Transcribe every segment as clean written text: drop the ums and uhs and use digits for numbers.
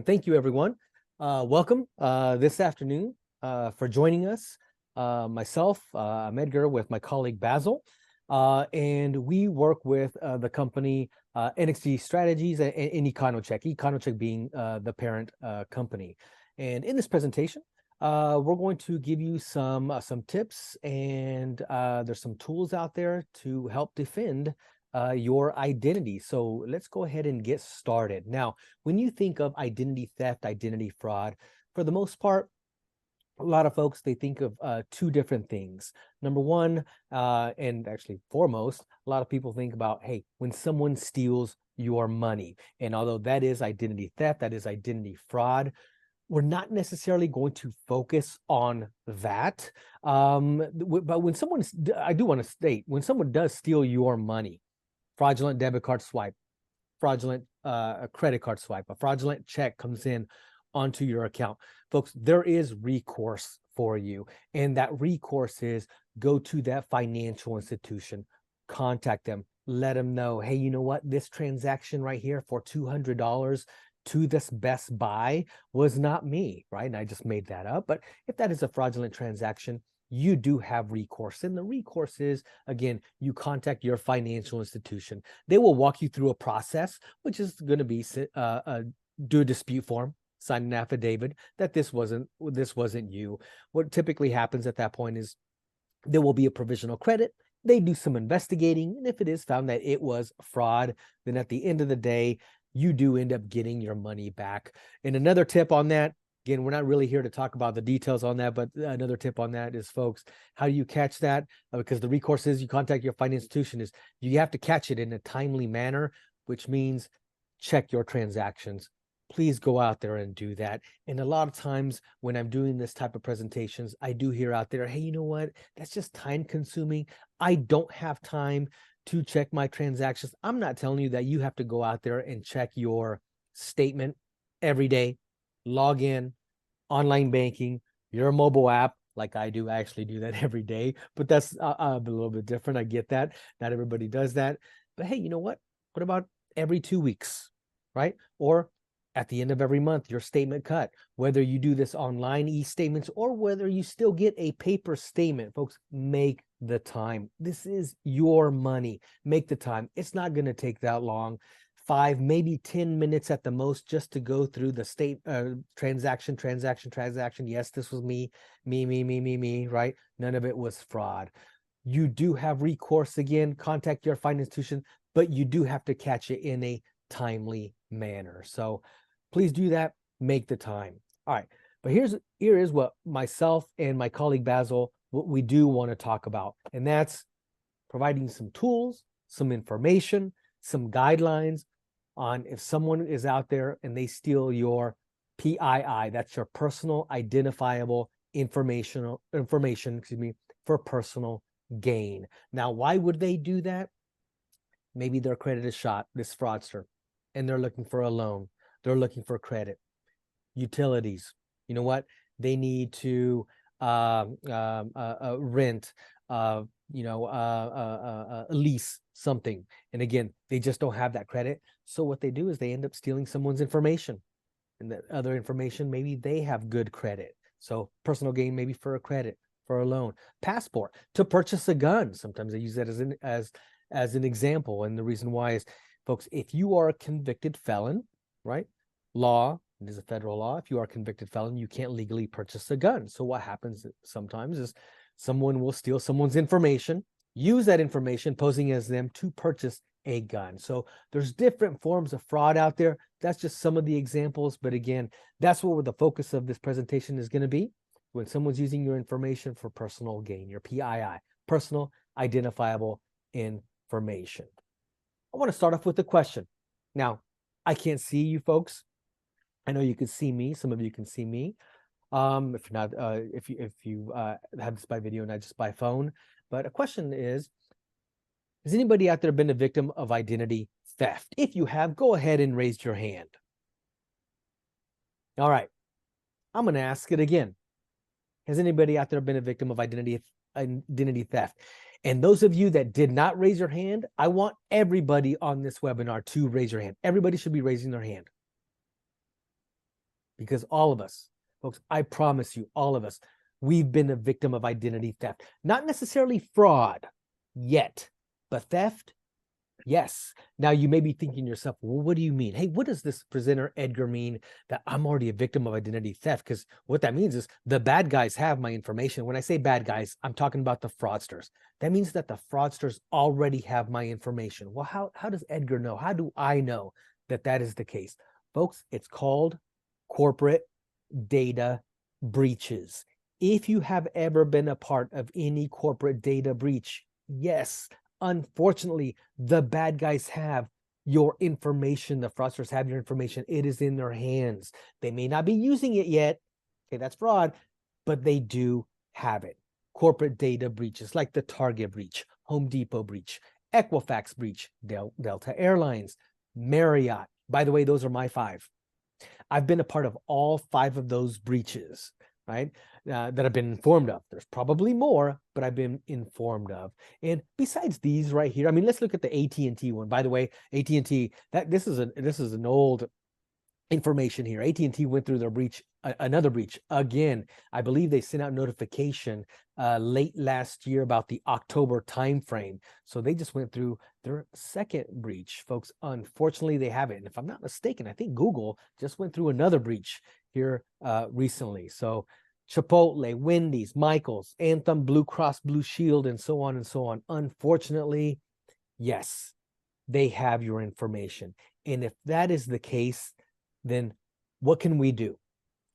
thank you, everyone. Welcome this afternoon for joining us. Myself, I'm Edgar with my colleague Basil, and we work with the company NXT Strategies and EconoCheck, EconoCheck being the parent company. And in this presentation, we're going to give you some tips, and there's some tools out there to help defend your identity. So let's go ahead and get started. Now, when you think of identity theft, identity fraud, for the most part, a lot of folks, they think of two different things. Number one, and actually foremost, a lot of people think about, hey, when someone steals your money. And although that is identity theft, that is identity fraud, we're not necessarily going to focus on that. But when someone, I do want to state, when someone does steal your money, fraudulent debit card swipe, fraudulent credit card swipe, a fraudulent check comes in onto your account, folks, there is recourse for you. And that recourse is go to that financial institution, contact them, let them know, hey, you know what, this transaction right here for $200 to this Best Buy was not me, right? And I just made that up. But if that is a fraudulent transaction, you do have recourse. And the recourse is, again, you contact your financial institution. They will walk you through a process, which is going to be do a dispute form, sign an affidavit that this wasn't you. What typically happens at that point is there will be a provisional credit. They do some investigating, and if it is found that it was fraud, then at the end of the day, you do end up getting your money back. And another tip on that, again, we're not really here to talk about the details on that, but another tip on that is, folks, how do you catch that? Because the recourse is you contact your financial institution, is you have to catch it in a timely manner, which means check your transactions. Please go out there and do that. And a lot of times when I'm doing this type of presentations, I do hear out there, hey, you know what? That's just time consuming. I don't have time to check my transactions. I'm not telling you that you have to go out there and check your statement every day, log in, online banking, your mobile app, like I do. I actually do that every day, but that's a little bit different. I get that. Not everybody does that. But hey, you know what? What about every 2 weeks, right? Or at the end of every month, your statement cut, whether you do this online e-statements or whether you still get a paper statement, folks, make the time. This is your money. Make the time. It's not going to take that long. 5, maybe 10 minutes at the most, just to go through the transaction. Yes, this was me, right? None of it was fraud. You do have recourse. Again, contact your financial institution, but you do have to catch it in a timely manner. So please do that. Make the time. All right. But here is what myself and my colleague Basil, what we do want to talk about. And that's providing some tools, some information, some guidelines on if someone is out there and they steal your PII, that's your personal identifiable information, for personal gain. Now, why would they do that? Maybe their credit is shot, this fraudster, and they're looking for a loan. They're looking for credit. Utilities. You know what? They need to rent, lease something. And again, they just don't have that credit. So what they do is they end up stealing someone's information. And that other information, maybe they have good credit. So personal gain, maybe for a credit, for a loan. Passport, to purchase a gun. Sometimes they use that as an example. And the reason why is, folks, if you are a convicted felon, right? Law, it is a federal law. If you are a convicted felon, you can't legally purchase a gun. So what happens sometimes is someone will steal someone's information, use that information, posing as them to purchase a gun. So there's different forms of fraud out there. That's just some of the examples. But again, that's what the focus of this presentation is going to be. When someone's using your information for personal gain, your PII, personal identifiable information. I want to start off with a question. Now, I can't see you folks. I know you can see me. Some of you can see me. If not, if you have this by video, not just by phone. But a question is, has anybody out there been a victim of identity theft? If you have, go ahead and raise your hand. All right. I'm going to ask it again. Has anybody out there been a victim of identity theft? And those of you that did not raise your hand, I want everybody on this webinar to raise your hand. Everybody should be raising their hand. because all of us, folks, I promise you, all of us, we've been a victim of identity theft. Not necessarily fraud yet, but theft, yes. Now you may be thinking to yourself, well, what do you mean? Hey, what does this presenter Edgar mean that I'm already a victim of identity theft? Because what that means is the bad guys have my information. When I say bad guys, I'm talking about the fraudsters. That means that the fraudsters already have my information. Well, how does Edgar know? How do I know that that is the case? Folks, it's called corporate data breaches. If you have ever been a part of any corporate data breach, yes, unfortunately, the bad guys have your information. The fraudsters have your information. It is in their hands. They may not be using it yet. Okay, that's fraud, but they do have it. Corporate data breaches like the Target breach, Home Depot breach, Equifax breach, Delta Airlines, Marriott. By the way, those are my 5. I've been a part of all 5 of those breaches, right? That I've been informed of. There's probably more, but I've been informed of. And besides these right here, I mean, let's look at the AT&T one. By the way, AT&T, this is an old information here. AT&T went through their breach, another breach again. I believe they sent out notification late last year about the October timeframe. So they just went through their second breach, folks. Unfortunately, they haven't. And if I'm not mistaken, I think Google just went through another breach here recently. So Chipotle, Wendy's, Michael's, Anthem, Blue Cross Blue Shield, and so on and so on. Unfortunately, yes, they have your information. And if that is the case, then what can we do?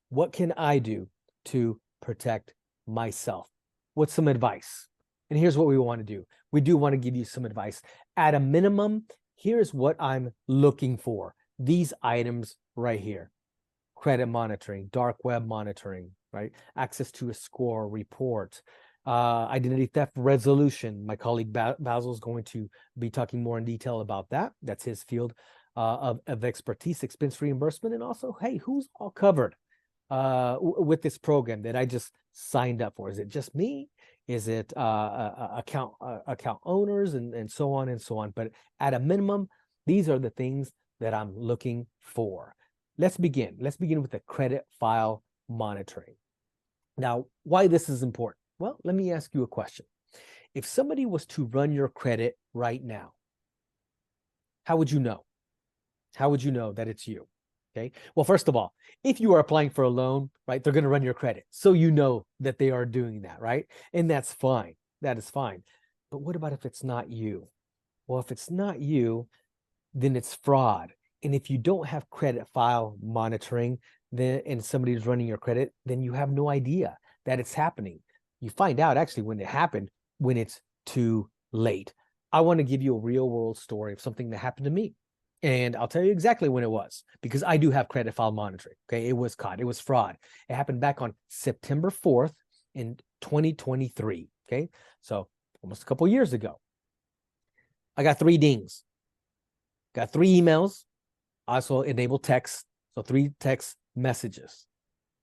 What can I do to protect myself? What's some advice? And here's what we want to do. We do want to give you some advice. At a minimum, here's what I'm looking for. These items right here. Credit monitoring, dark web monitoring, right? Access to a score report, identity theft resolution. My colleague Basil is going to be talking more in detail about that. That's his field of expertise, expense reimbursement, and also, hey, who's all covered with this program that I just signed up for? Is it just me? Is it account owners and so on and so on? But at a minimum, these are the things that I'm looking for. Let's begin. Let's begin with the credit file monitoring. Now, why this is important? Well, let me ask you a question. If somebody was to run your credit right now, how would you know? How would you know that it's you? Okay. Well, first of all, if you are applying for a loan, right, they're going to run your credit. So you know that they are doing that, right? And that's fine. That is fine. But what about if it's not you? Well, if it's not you, then it's fraud. And if you don't have credit file monitoring, then and somebody's running your credit, then you have no idea that it's happening. You find out actually when it happened, when it's too late. I want to give you a real world story of something that happened to me. And I'll tell you exactly when it was, because I do have credit file monitoring. Okay, it was caught. It was fraud. It happened back on September 4th in 2023. Okay, so almost a couple years ago. I got 3 dings. Got 3 emails. Also enable text. So 3 text messages.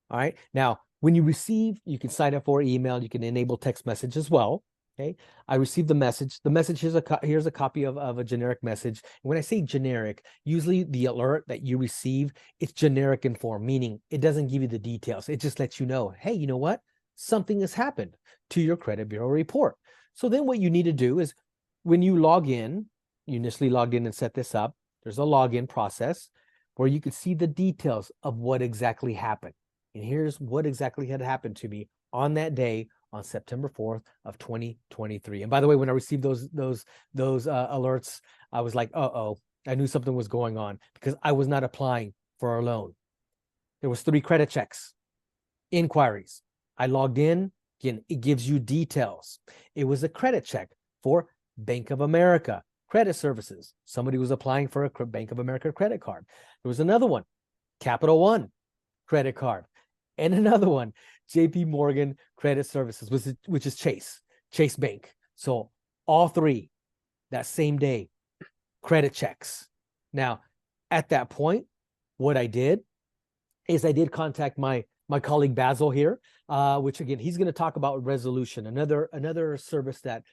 All right. Now, when you receive, you can sign up for email. You can enable text message as well. Okay. I received the message. The message here's a copy of a generic message. When I say generic, usually the alert that you receive, it's generic in form, meaning it doesn't give you the details. It just lets you know, hey, you know what? Something has happened to your credit bureau report. So then what you need to do is when you log in, you initially logged in and set this up. There's a login process where you can see the details of what exactly happened. And here's what exactly had happened to me on that day on September 4th of 2023. And by the way, when I received those alerts, I was like, uh-oh, I knew something was going on because I was not applying for a loan. There was 3 credit checks, inquiries. I logged in. Again, it gives you details. It was a credit check for Bank of America credit services. Somebody was applying for a Bank of America credit card. There was another one, Capital One credit card, and another one, JP Morgan credit services, which is Chase Bank. So all 3 that same day, credit checks. Now, at that point, what I did is I did contact my colleague Basil here, which again, he's going to talk about resolution, another service that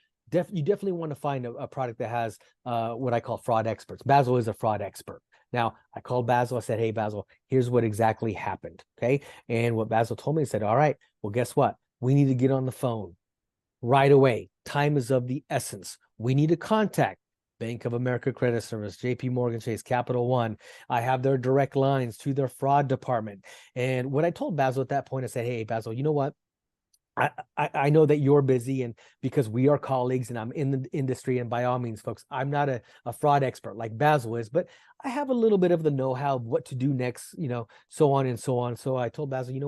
you definitely want to find a product that has what I call fraud experts. Basil is a fraud expert. Now, I called Basil. I said, hey, Basil, here's what exactly happened. Okay. And what Basil told me, he said, all right, well, guess what? We need to get on the phone right away. Time is of the essence. We need to contact Bank of America Credit Service, JP Morgan Chase, Capital One. I have their direct lines to their fraud department. And what I told Basil at that point, I said, hey, Basil, you know what? I know that you're busy, and because we are colleagues and I'm in the industry, and by all means, folks, I'm not a fraud expert like Basil is, but I have a little bit of the know-how of what to do next, so on and so on. So I told Basil, I'm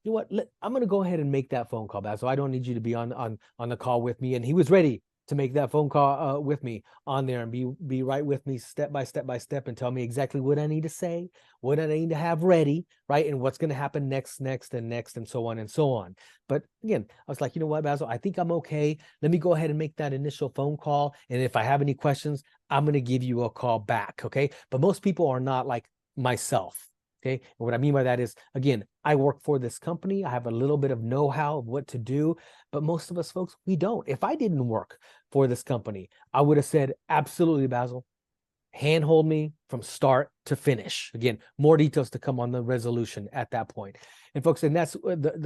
going to go ahead and make that phone call, Basil. I don't need you to be on the call with me. And he was ready to make that phone call with me on there and be right with me step by step and tell me exactly what I need to say, what I need to have ready, right? And what's going to happen next, and so on and so on. But again, I was like, you know what, Basil, I think I'm okay. Let me go ahead and make that initial phone call. And if I have any questions, I'm going to give you a call back. Okay. But most people are not like myself. Okay. And what I mean by that is, again, I work for this company. I have a little bit of know-how of what to do, but most of us folks, we don't. If I didn't work for this company, I would have said, absolutely, Basil, handhold me from start to finish. Again, more details to come on the resolution at that point. And folks, and that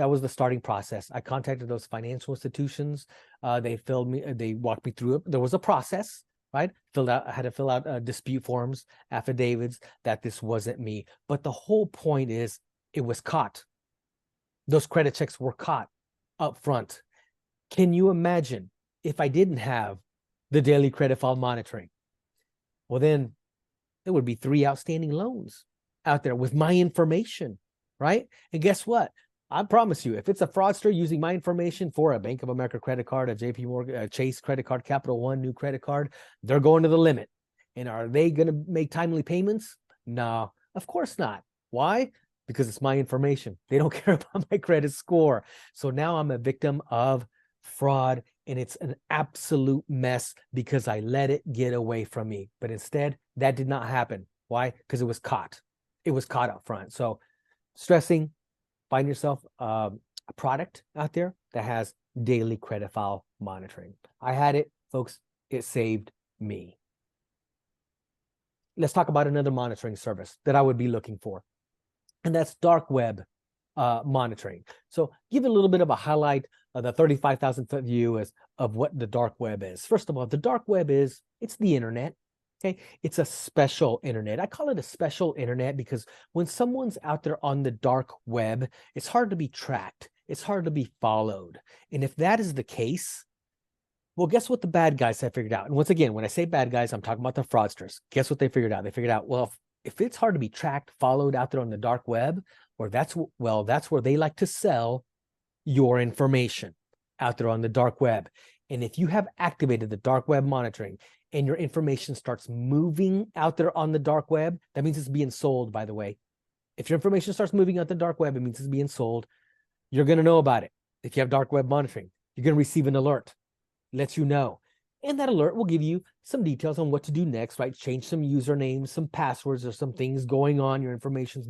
was the starting process. I contacted those financial institutions. They walked me through it. There was a process, right? I had to fill out dispute forms, affidavits that this wasn't me. But the whole point is it was caught. Those credit checks were caught up front. Can you imagine if I didn't have the daily credit file monitoring? Well, then there would be 3 outstanding loans out there with my information, right? And guess what? I promise you, if it's a fraudster using my information for a Bank of America credit card, a JP Morgan, a Chase credit card, Capital One new credit card, they're going to the limit. And are they going to make timely payments? No, of course not. Why? Because it's my information. They don't care about my credit score. So now I'm a victim of fraud, and it's an absolute mess because I let it get away from me. But instead, that did not happen. Why? Because it was caught. It was caught up front. So stressing, find yourself a product out there that has daily credit file monitoring. I had it, folks. It saved me. Let's talk about another monitoring service that I would be looking for, and that's dark web monitoring. So give a little bit of a highlight of the 35,000 foot view of what the dark web is. First of all, the dark web it's the internet. Okay, it's a special internet. I call it a special internet because when someone's out there on the dark web, it's hard to be tracked. It's hard to be followed. And if that is the case, well, guess what the bad guys have figured out? And once again, when I say bad guys, I'm talking about the fraudsters. Guess what they figured out? They figured out, well, if it's hard to be tracked, followed out there on the dark web, or that's where they like to sell your information out there on the dark web. And if you have activated the dark web monitoring and your information starts moving out there on the dark web, that means it's being sold, by the way. If your information starts moving out the dark web, it means it's being sold. You're going to know about it. If you have dark web monitoring, you're going to receive an alert. It lets you know. And that alert will give you some details on what to do next, right? Change some usernames, some passwords, or some things going on. Your information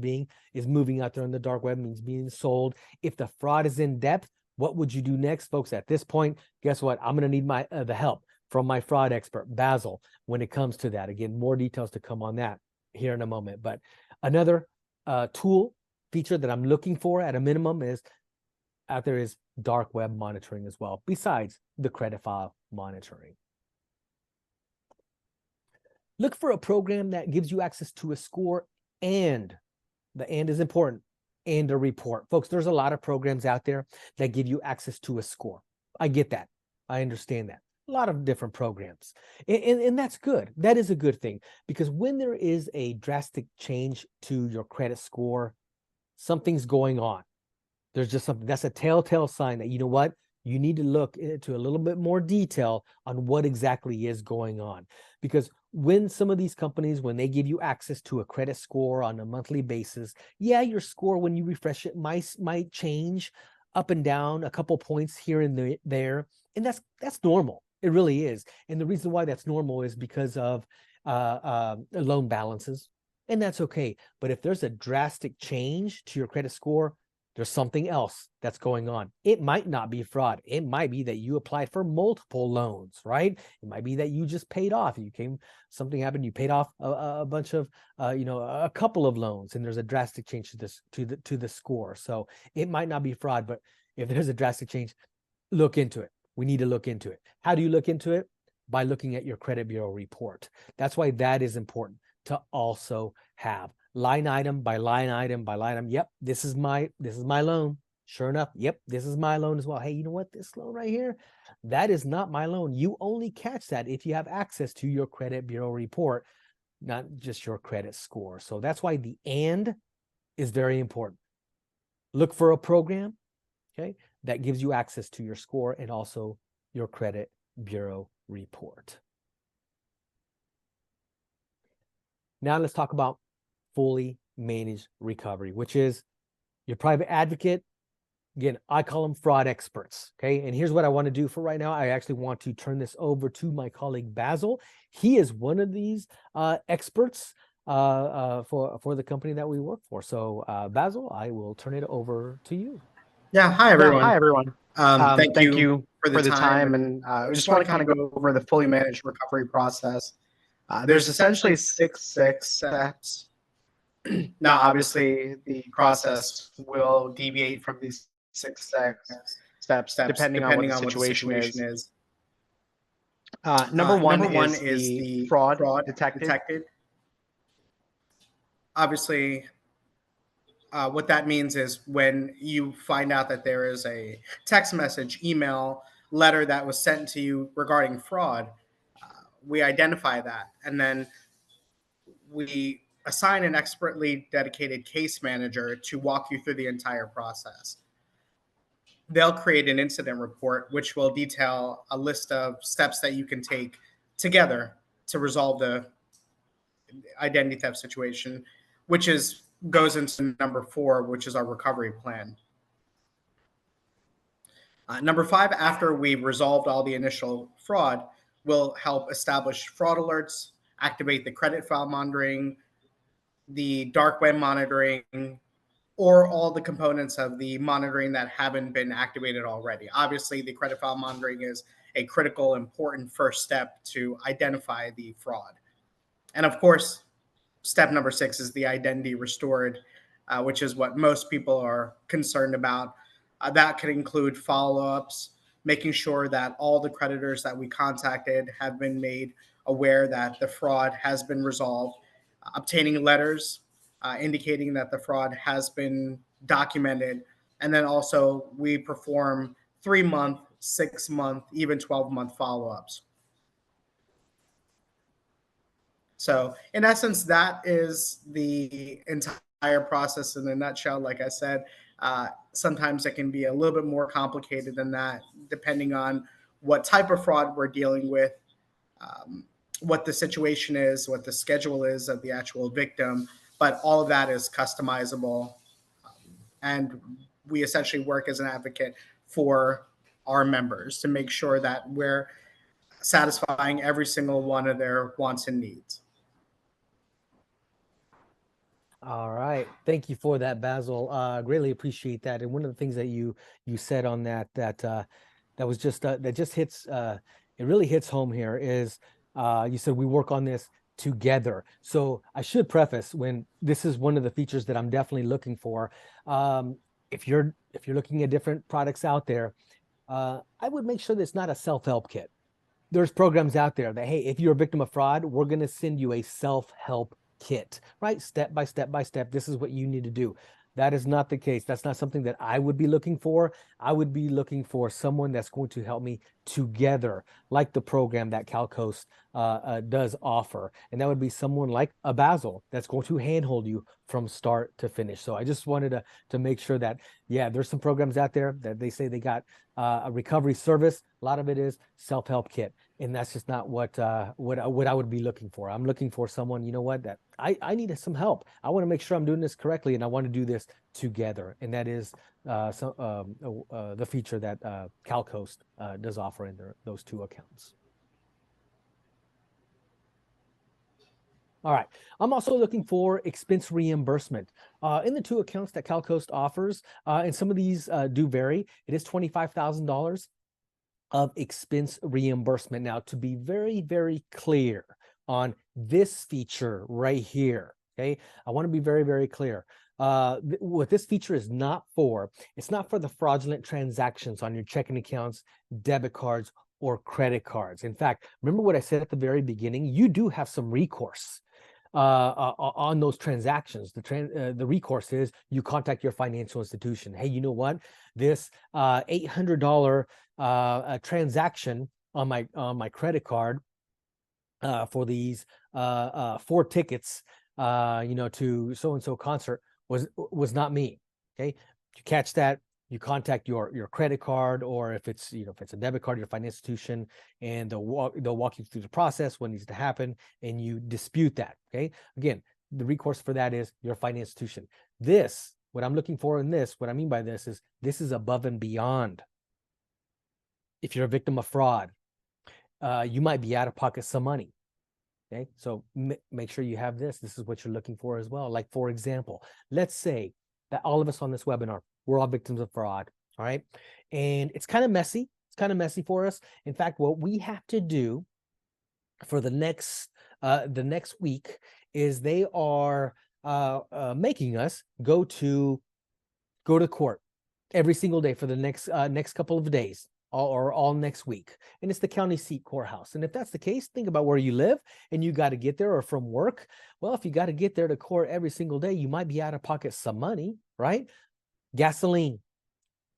is moving out there on the dark web, means being sold. If the fraud is in depth, what would you do next, folks? At this point, guess what? I'm going to need the help from my fraud expert, Basil, when it comes to that. Again, more details to come on that here in a moment. But another feature that I'm looking for at a minimum is dark web monitoring as well, besides the credit file monitoring. Look for a program that gives you access to a score, and the and is important, and a report. Folks, there's a lot of programs out there that give you access to a score. I get that. I understand that. A lot of different programs. And that's good. That is a good thing, because when there is a drastic change to your credit score, something's going on. There's just something that's a telltale sign that, you know what, you need to look into a little bit more detail on what exactly is going on. Because when some of these companies, when they give you access to a credit score on a monthly basis, yeah, your score, when you refresh it, might change up and down a couple points here and there. And that's normal. It really is. And the reason why that's normal is because of loan balances. And that's okay. But if there's a drastic change to your credit score, there's something else that's going on. It might not be fraud. It might be that you applied for multiple loans, right? It might be that you just paid off. Something happened, you paid off a bunch of, a couple of loans, and there's a drastic change to the score. So it might not be fraud, but if there's a drastic change, look into it. We need to look into it. How do you look into it? By looking at your credit bureau report. That's why that is important to also have. Line item by line item by line item. Yep, this is my loan. Sure enough, yep, this is my loan as well. Hey, you know what? This loan right here, that is not my loan. You only catch that if you have access to your credit bureau report, not just your credit score. So that's why the and is very important. Look for a program, okay, that gives you access to your score and also your credit bureau report. Now let's talk about fully managed recovery, which is your private advocate. Again, I call them fraud experts. Okay. And here's what I want to do for right now. I actually want to turn this over to my colleague Basil. He is one of these experts for the company that we work for. So Basil, I will turn it over to you. Yeah, hi everyone. Thank Thank you you for the time, and I just want to kind of go over the fully managed recovery process. There's essentially six steps. Now, obviously, the process will deviate from these six steps depending on what the situation is. Number one is the fraud detected. Obviously, what that means is when you find out that there is a text message, email, letter that was sent to you regarding fraud, we identify that, and then we assign an expertly dedicated case manager to walk you through the entire process. They'll create an incident report, which will detail a list of steps that you can take together to resolve the identity theft situation, which goes into number 4, which is our recovery plan. Number 5, after we've resolved all the initial fraud, we'll help establish fraud alerts, activate the credit file monitoring, the dark web monitoring, or all the components of the monitoring that haven't been activated already. Obviously, the credit file monitoring is a critical, important first step to identify the fraud. And of course, step number 6 is the identity restored, which is what most people are concerned about. That could include follow-ups, making sure that all the creditors that we contacted have been made aware that the fraud has been resolved, obtaining letters indicating that the fraud has been documented, and then also we perform 3-month, 6-month, even 12-month follow-ups. So in essence, that is the entire process in a nutshell. Like I said, sometimes it can be a little bit more complicated than that, depending on what type of fraud we're dealing with, what the situation is, what the schedule is of the actual victim. But all of that is customizable. And we essentially work as an advocate for our members to make sure that we're satisfying every single one of their wants and needs. All right. Thank you for that, Basil. Greatly appreciate that. And one of the things that you said on that was just that just hits it really hits home here is you said we work on this together. So I should preface, when this is one of the features that I'm definitely looking for. If you're looking at different products out there, I would make sure that it's not a self-help kit. There's programs out there that, hey, if you're a victim of fraud, we're going to send you a self-help kit, right? Step by step by step. This is what you need to do. That is not the case. That's not something that I would be looking for. I would be looking for someone that's going to help me together, like the program that CalCoast does offer. And that would be someone like a Basil that's going to handhold you from start to finish. So I just wanted to make sure that, yeah, there's some programs out there that they say they got a recovery service. A lot of it is self-help kit. And that's just not what I would be looking for. I'm looking for someone, you know what, that I need some help. I want to make sure I'm doing this correctly, and I want to do this together. And that is the feature that CalCoast does offer in those 2 accounts. All right. I'm also looking for expense reimbursement. In the two accounts that CalCoast offers, and some of these do vary, it is $25,000 of expense reimbursement. Now, to be very, very clear on this feature right here, okay, I want to be very, very clear. What this feature is not for, it's not for the fraudulent transactions on your checking accounts, debit cards, or credit cards. In fact, remember what I said at the very beginning? You do have some recourse on those transactions. The recourse is you contact your financial institution. Hey, you know what? This $800 transaction on my credit card for these 4 tickets, to so and so concert was not me. Okay, you catch that. You contact your credit card, or if it's a debit card, your financial institution, and they'll walk you through the process, what needs to happen, and you dispute that. Okay, again, the recourse for that is your financial institution. This, what I'm looking for in this, what I mean by this is above and beyond. If you're a victim of fraud, you might be out of pocket some money. Okay, so make sure you have this. This is what you're looking for as well. Like, for example, let's say that all of us on this webinar, we're all victims of fraud. All right, and it's kind of messy. It's kind of messy for us. In fact, what we have to do for the next week is they are making us go to court every single day for the next couple of days, all next week. And it's the county seat courthouse. And if that's the case, think about where you live and you got to get there, or from work. Well, if you got to get there to court every single day, you might be out of pocket some money, right? Gasoline,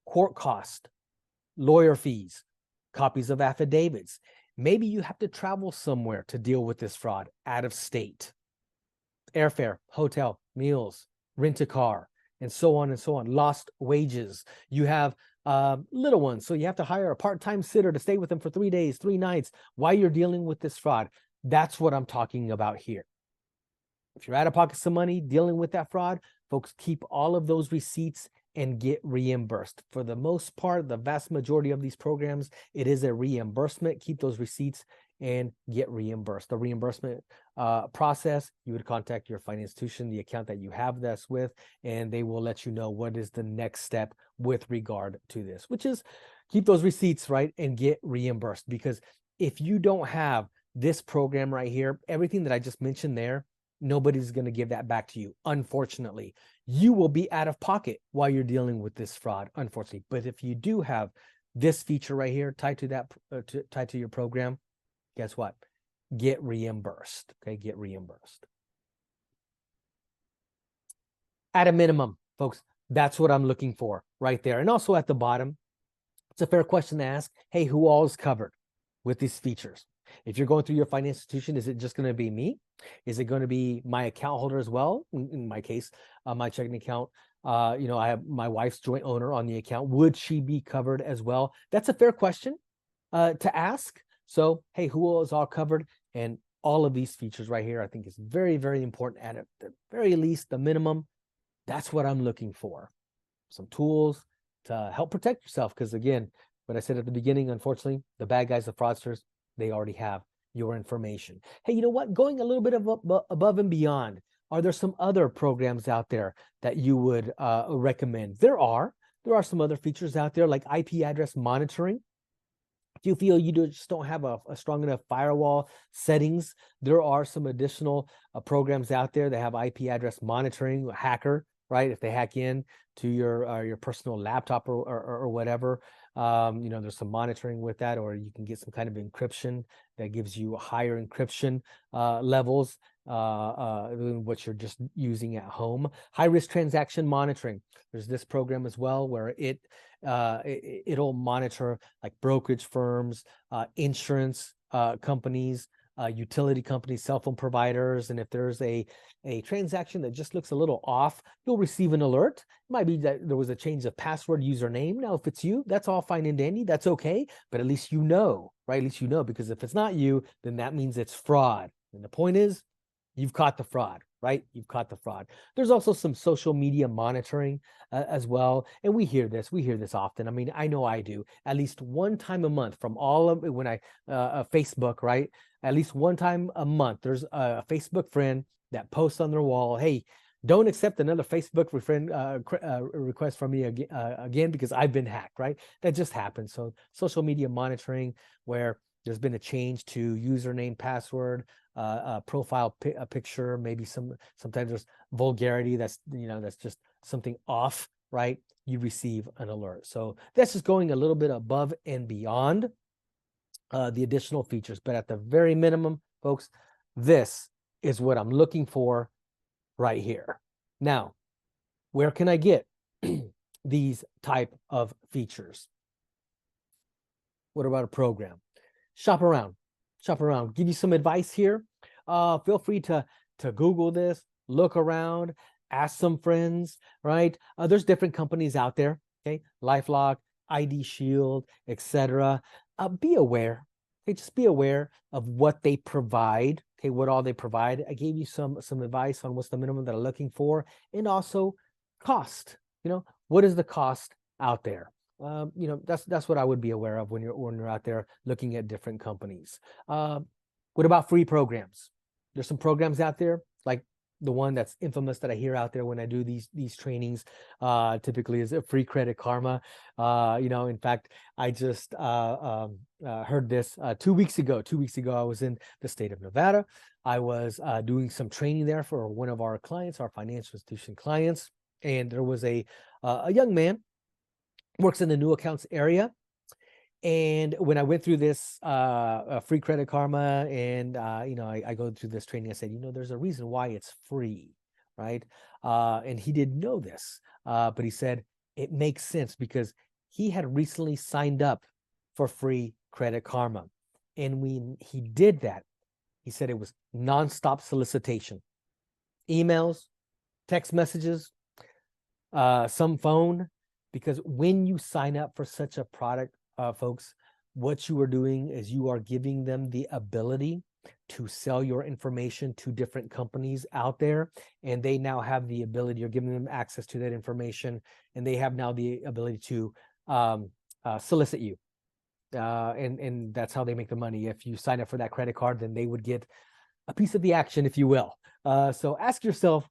court cost, lawyer fees, copies of affidavits. Maybe you have to travel somewhere to deal with this fraud out of state. Airfare, hotel, meals, rent a car, and so on and so on. Lost wages. You have little ones, so you have to hire a part-time sitter to stay with them for 3 days, 3 nights while you're dealing with this fraud. That's what I'm talking about here. If you're out of pocket some money dealing with that fraud, folks, keep all of those receipts and get reimbursed. For the most part, the vast majority of these programs, it is a reimbursement. Keep those receipts and get reimbursed. The reimbursement process, you would contact your financial institution, the account that you have this with, and they will let you know what is the next step with regard to this, which is keep those receipts, right, and get reimbursed. Because if you don't have this program right here, everything that I just mentioned there, nobody's going to give that back to you. Unfortunately, you will be out of pocket while you're dealing with this fraud, unfortunately. But if you do have this feature right here tied to that, tied to your program, guess what? Get reimbursed. Okay, get reimbursed. At a minimum, folks, that's what I'm looking for right there. And also at the bottom, it's a fair question to ask. Hey, who all is covered with these features? If you're going through your financial institution, is it just going to be me? Is it going to be my account holder as well? In my case, my checking account, I have my wife's joint owner on the account. Would she be covered as well? That's a fair question to ask. So, hey, who is all covered? And all of these features right here, I think is very, very important. At the very least, the minimum, that's what I'm looking for. Some tools to help protect yourself. Because again, what I said at the beginning, unfortunately, the bad guys, the fraudsters, they already have your information. Hey, you know what? Going a little bit above and beyond, are there some other programs out there that you would recommend? There are some other features out there like IP address monitoring. If you feel you just don't have a strong enough firewall settings, there are some additional programs out there that have IP address monitoring. A hacker, right? If they hack in to your personal laptop or whatever, there's some monitoring with that, or you can get some kind of encryption that gives you higher encryption levels than what you're just using at home. High risk transaction monitoring. There's this program as well where it'll monitor like brokerage firms, insurance companies, utility companies, cell phone providers, and if there's a transaction that just looks a little off, you'll receive an alert. It might be that there was a change of password, username. Now, if it's you, that's all fine and dandy. That's okay, but at least you know, right? At least you know, because if it's not you, then that means it's fraud. And the point is, you've caught the fraud, right? You've caught the fraud. There's also some social media monitoring as well. And we hear this often. I mean, I know I do at least one time a month from all of when Facebook, right? At least one time a month, there's a Facebook friend that posts on their wall, hey, don't accept another Facebook request from me again because I've been hacked, right? That just happens. So social media monitoring, where there's been a change to username, password, profile picture, maybe sometimes there's vulgarity that's that's just something off, right? You receive an alert. So that's just going a little bit above and beyond the additional features, but at the very minimum, folks, this is what I'm looking for right here. Now, where can I get these type of features? What about a program? Shop around, give you some advice here. Feel free to Google this, look around, ask some friends, right? There's different companies out there, okay? LifeLock, ID Shield, etc. Be aware, okay? Just be aware of what they provide, okay? What all they provide. I gave you some advice on what's the minimum that I'm looking for, and also cost. What is the cost out there? That's what I would be aware of when you're out there looking at different companies. What about free programs? There's some programs out there, like the one that's infamous that I hear out there when I do these trainings, typically is a free Credit Karma. In fact, I just heard this 2 weeks ago. 2 weeks ago, I was in the state of Nevada. I was doing some training there for one of our clients, our financial institution clients, and there was a young man works in the new accounts area. And when I went through this free Credit Karma, and I go through this training, I said, there's a reason why it's free, right? And he didn't know this, but he said it makes sense because he had recently signed up for free Credit Karma, and when he did that, he said it was nonstop solicitation, emails, text messages, some phone, because when you sign up for such a product, folks, what you are doing is you are giving them the ability to sell your information to different companies out there, and they now have the ability, you're giving them access to that information, and they have now the ability to solicit you. And that's how they make the money. If you sign up for that credit card, then they would get a piece of the action, if you will. So ask yourself,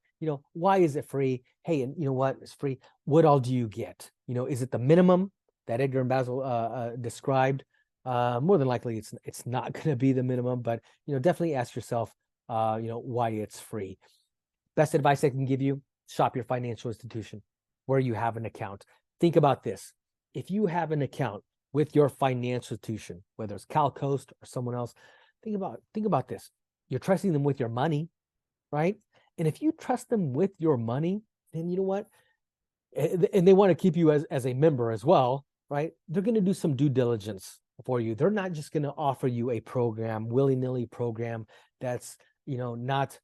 why is it free? Hey, and you know what? It's free. What all do you get? Is it the minimum that Edgar and Basil described? More than likely, it's not going to be the minimum, but definitely ask yourself, why it's free. Best advice I can give you: shop your financial institution where you have an account. Think about this: if you have an account with your financial institution, whether it's CalCoast or someone else, think about this. You're trusting them with your money, right? And if you trust them with your money, then you know what? And they want to keep you as a member as well, right? They're going to do some due diligence for you. They're not just going to offer you a program, willy-nilly program that's not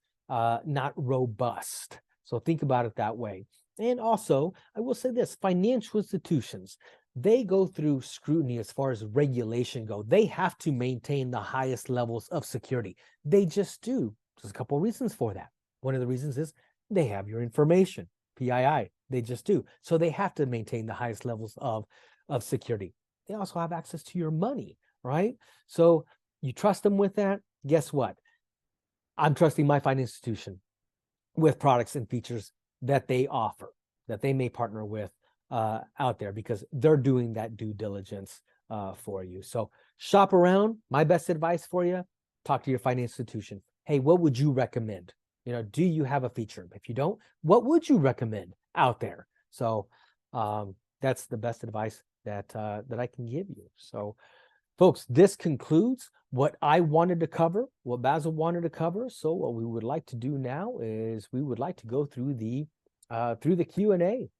robust. So think about it that way. And also, I will say this: financial institutions, they go through scrutiny as far as regulation go. They have to maintain the highest levels of security. They just do. There's a couple of reasons for that. One of the reasons is they have your information, PII. They just do. So they have to maintain the highest levels of security. They also have access to your money, right? So you trust them with that. Guess what? I'm trusting my financial institution with products and features that they offer, that they may partner with out there, because they're doing that due diligence for you. So shop around. My best advice for you: talk to your financial institution. Hey, what would you recommend? Do you have a feature? If you don't, what would you recommend out there? So that's the best advice that I can give you. So folks, this concludes what I wanted to cover, what Basil wanted to cover. So what we would like to do now is we would like to go through the Q&A.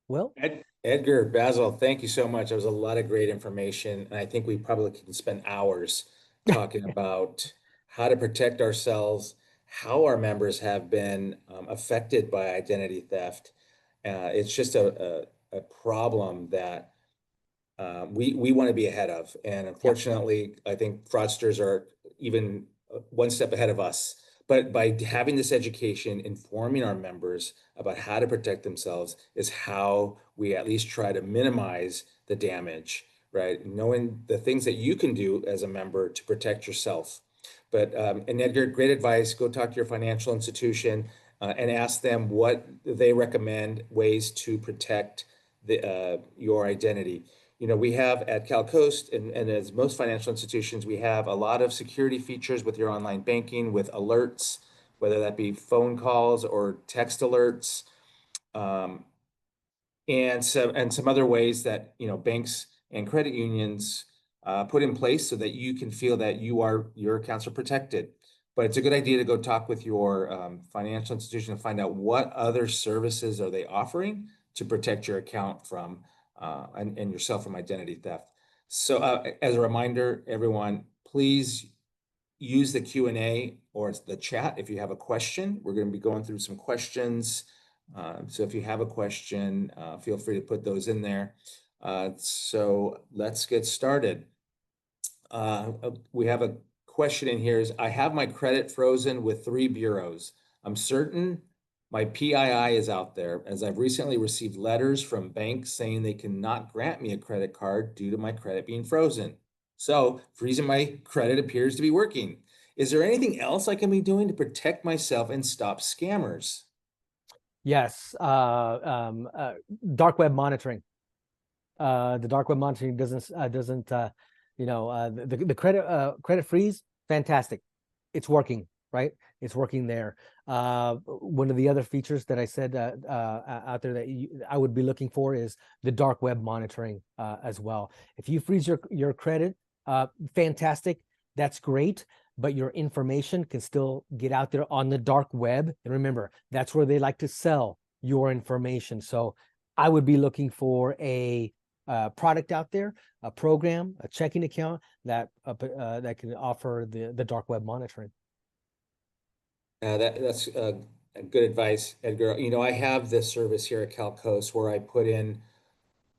Well, Edgar, Basil, thank you so much. That was a lot of great information, and I think we probably can spend hours talking about how to protect ourselves, how our members have been affected by identity theft. It's just a problem that we want to be ahead of, and unfortunately, I think fraudsters are even one step ahead of us. But by having this education, informing our members about how to protect themselves is how we at least try to minimize the damage, right? Knowing the things that you can do as a member to protect yourself. But and Edgar, great advice. Go talk to your financial institution and ask them what they recommend ways to protect your identity. You know, we have at CalCoast and as most financial institutions, we have a lot of security features with your online banking, with alerts, whether that be phone calls or text alerts. Um, and some other ways that banks and credit unions put in place so that you can feel that your accounts are protected. But it's a good idea to go talk with your financial institution and find out what other services are they offering to protect your account from and yourself from identity theft. So as a reminder, everyone, please use the Q&A or the chat if you have a question. We're going to be going through some questions. So if you have a question, feel free to put those in there. So let's get started. We have a question in here is, I have my credit frozen with 3 bureaus. I'm certain my PII is out there, as I've recently received letters from banks saying they cannot grant me a credit card due to my credit being frozen. So freezing my credit appears to be working. Is there anything else I can be doing to protect myself and stop scammers? Yes, dark web monitoring. The dark web monitoring doesn't the credit freeze, fantastic. It's working, right? It's working there. One of the other features that I said out there that I would be looking for is the dark web monitoring as well. If you freeze your credit, fantastic. That's great. But your information can still get out there on the dark web. And remember, that's where they like to sell your information. So I would be looking for a product out there, a program, a checking account that can offer the dark web monitoring. That's good advice, Edgar. You know, I have this service here at CalCoast where I put in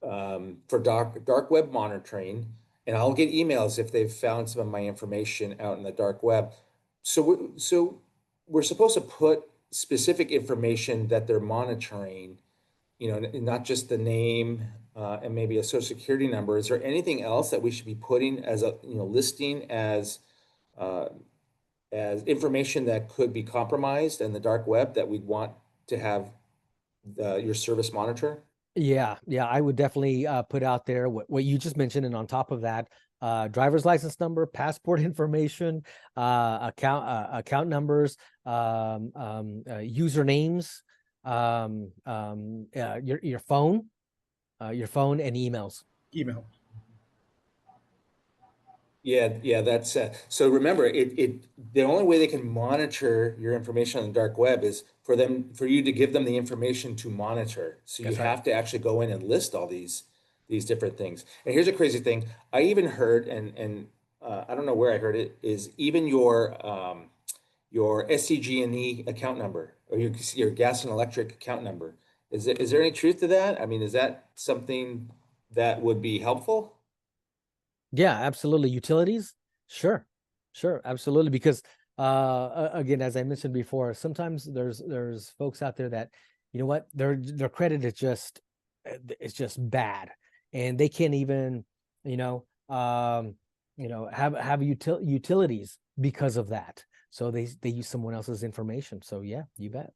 for dark web monitoring, and I'll get emails if they've found some of my information out in the dark web. So we're supposed to put specific information that they're monitoring, not just the name and maybe a social security number. Is there anything else that we should be putting as a listing uh, as information that could be compromised in the dark web that we'd want to have your service monitor? Yeah, I would definitely put out there what you just mentioned, and on top of that, driver's license number, passport information, account numbers, usernames, your phone and emails. Email. Yeah, that's so remember the only way they can monitor your information on the dark web is for you to give them the information to monitor. So you That's right. have to actually go in and list all these different things. And here's a crazy thing. I even heard and I don't know where I heard it, is even your SCG&E account number or your gas and electric account number. Is there any truth to that? I mean, is that something that would be helpful? Yeah, absolutely. Utilities, sure, absolutely. Because again, as I mentioned before, sometimes there's folks out there that, you know what, their credit is just it's just bad, and they can't even, have utilities because of that. So they use someone else's information. So yeah, you bet.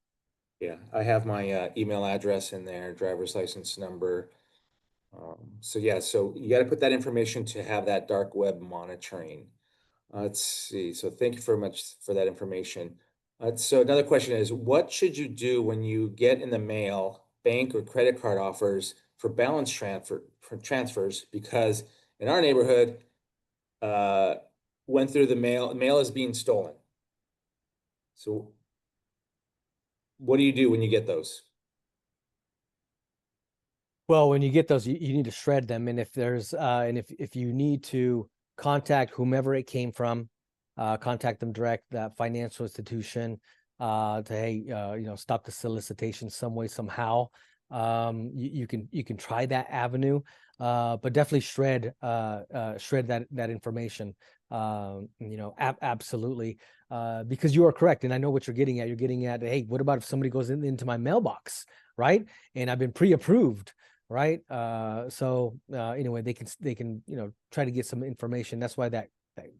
Yeah, I have my email address in there, driver's license number. So yeah, so you got to put that information to have that dark web monitoring. Let's see. So thank you very much for that information. So another question is, what should you do when you get in the mail bank or credit card offers for balance transfers? Because in our neighborhood, uh, went through the mail is being stolen. So what do you do when you get those? Well, when you get those, you need to shred them. And if there's and if you need to contact whomever it came from, contact them direct, that financial institution, to, hey, stop the solicitation some way, somehow. You can try that avenue. but definitely shred that information. Absolutely, because you are correct, and I know what you're getting at. You're getting at, hey, what about if somebody goes into my mailbox, right? And I've been pre-approved, right? Anyway, they can try to get some information. That's why that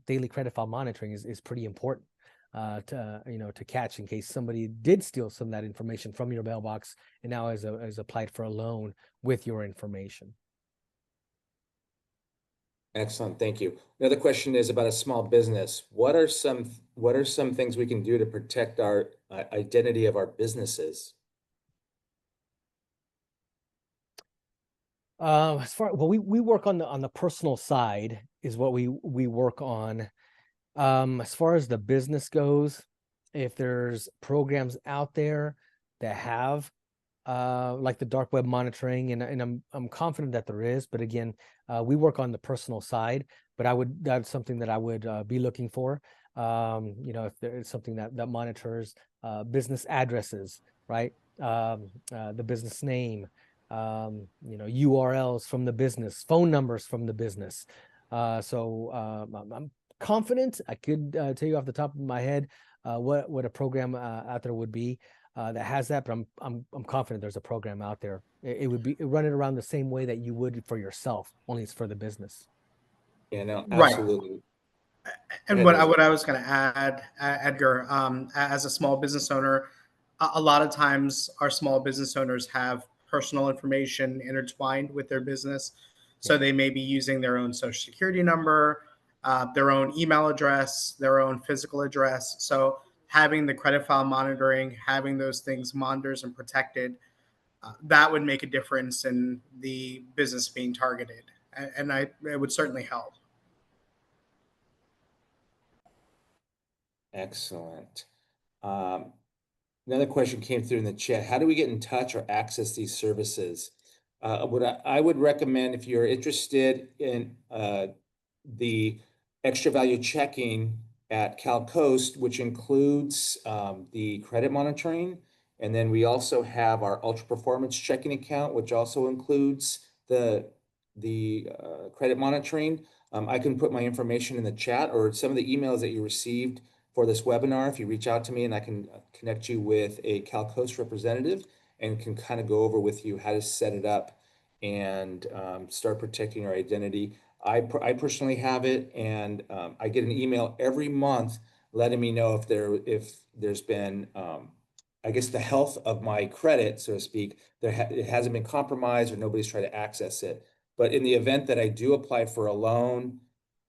daily credit file monitoring is pretty important to catch in case somebody did steal some of that information from your mailbox and now has applied for a loan with your information. Excellent, thank you. Another question is about a small business. What are some things we can do to protect our identity of our businesses? We work on the personal side is what we work on. As far as the business goes, if there's programs out there that have like the dark web monitoring, and I'm confident that there is, but again, we work on the personal side, but that's something that I would be looking for. If there's something that monitors business addresses, right? The business name, URLs from the business, phone numbers from the business. I'm confident I could tell you off the top of my head what a program out there would be that has that, but I'm confident there's a program out there. It would be run it around the same way that you would for yourself, only it's for the business. Yeah, no, Right. absolutely. And what I was going to add, Edgar, as a small business owner, a lot of times our small business owners have personal information intertwined with their business. So they may be using their own social security number, their own email address, their own physical address. So having the credit file monitoring, having those things monitored and protected, that would make a difference in the business being targeted. And it would certainly help. Excellent. Another question came through in the chat. How do we get in touch or access these services? What I would recommend, if you're interested in the extra value checking at CalCoast, which includes the credit monitoring, and then we also have our ultra performance checking account, which also includes the credit monitoring. I can put my information in the chat or some of the emails that you received for this webinar. If you reach out to me, and I can connect you with a CalCoast representative and can kind of go over with you how to set it up and start protecting your identity. I personally have it, and I get an email every month letting me know if there's been I guess the health of my credit, so to speak, it hasn't been compromised or nobody's tried to access it. But in the event that I do apply for a loan,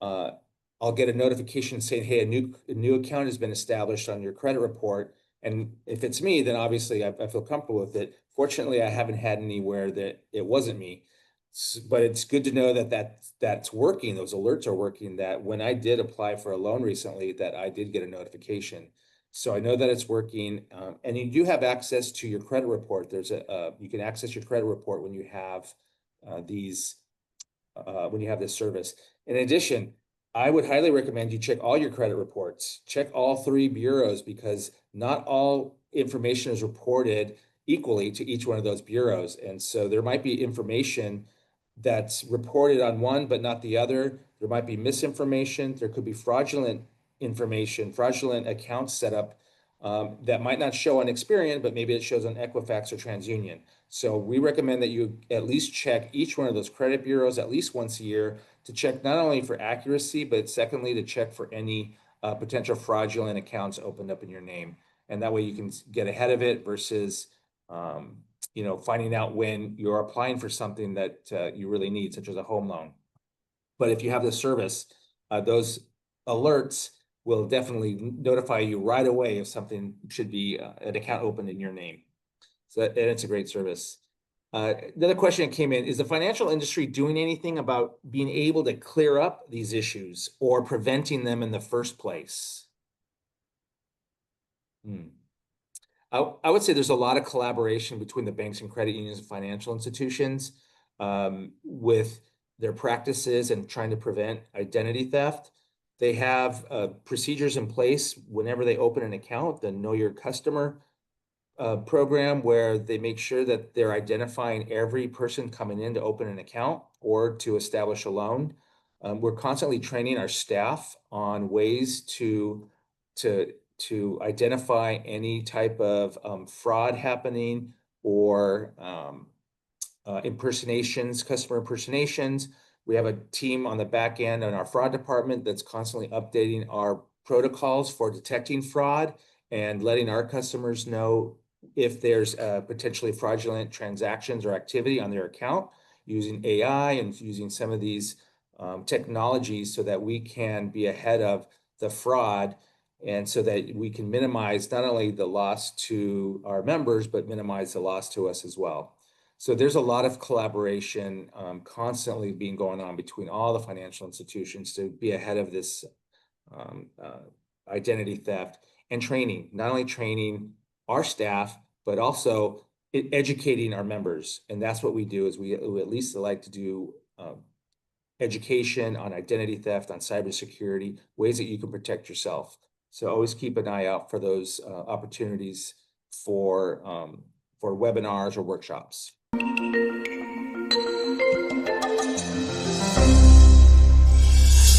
I'll get a notification saying, hey, a new account has been established on your credit report. And if it's me, then obviously I feel comfortable with it. Fortunately, I haven't had anywhere that it wasn't me. But it's good to know that's working. Those alerts are working, that when I did apply for a loan recently, that I did get a notification. So I know that it's working. And you do have access to your credit report. You can access your credit report when you have this service. In addition, I would highly recommend you check all your credit reports. Check all three bureaus, because not all information is reported equally to each one of those bureaus. And so there might be information that's reported on one but not the other. There might be misinformation. There could be fraudulent information, fraudulent accounts set up that might not show on Experian, but maybe it shows on Equifax or TransUnion. So we recommend that you at least check each one of those credit bureaus at least once a year to check not only for accuracy, but secondly, to check for any potential fraudulent accounts opened up in your name. And that way you can get ahead of it versus finding out when you're applying for something that you really need, such as a home loan. But if you have the service, those alerts will definitely notify you right away if something should be an account opened in your name. So and it's a great service. Another question that came in: is the financial industry doing anything about being able to clear up these issues or preventing them in the first place? I would say there's a lot of collaboration between the banks and credit unions and financial institutions with their practices and trying to prevent identity theft. They have procedures in place whenever they open an account, the Know Your Customer a program where they make sure that they're identifying every person coming in to open an account or to establish a loan. We're constantly training our staff on ways to identify any type of fraud happening or impersonations, customer impersonations. We have a team on the back end in our fraud department that's constantly updating our protocols for detecting fraud and letting our customers know if there's potentially fraudulent transactions or activity on their account, using AI and using some of these technologies so that we can be ahead of the fraud and so that we can minimize not only the loss to our members, but minimize the loss to us as well. So there's a lot of collaboration constantly being going on between all the financial institutions to be ahead of this identity theft and training, not only training our staff, but also educating our members. And that's what we do is we at least like to do education on identity theft, on cybersecurity, ways that you can protect yourself. So always keep an eye out for those opportunities for webinars or workshops.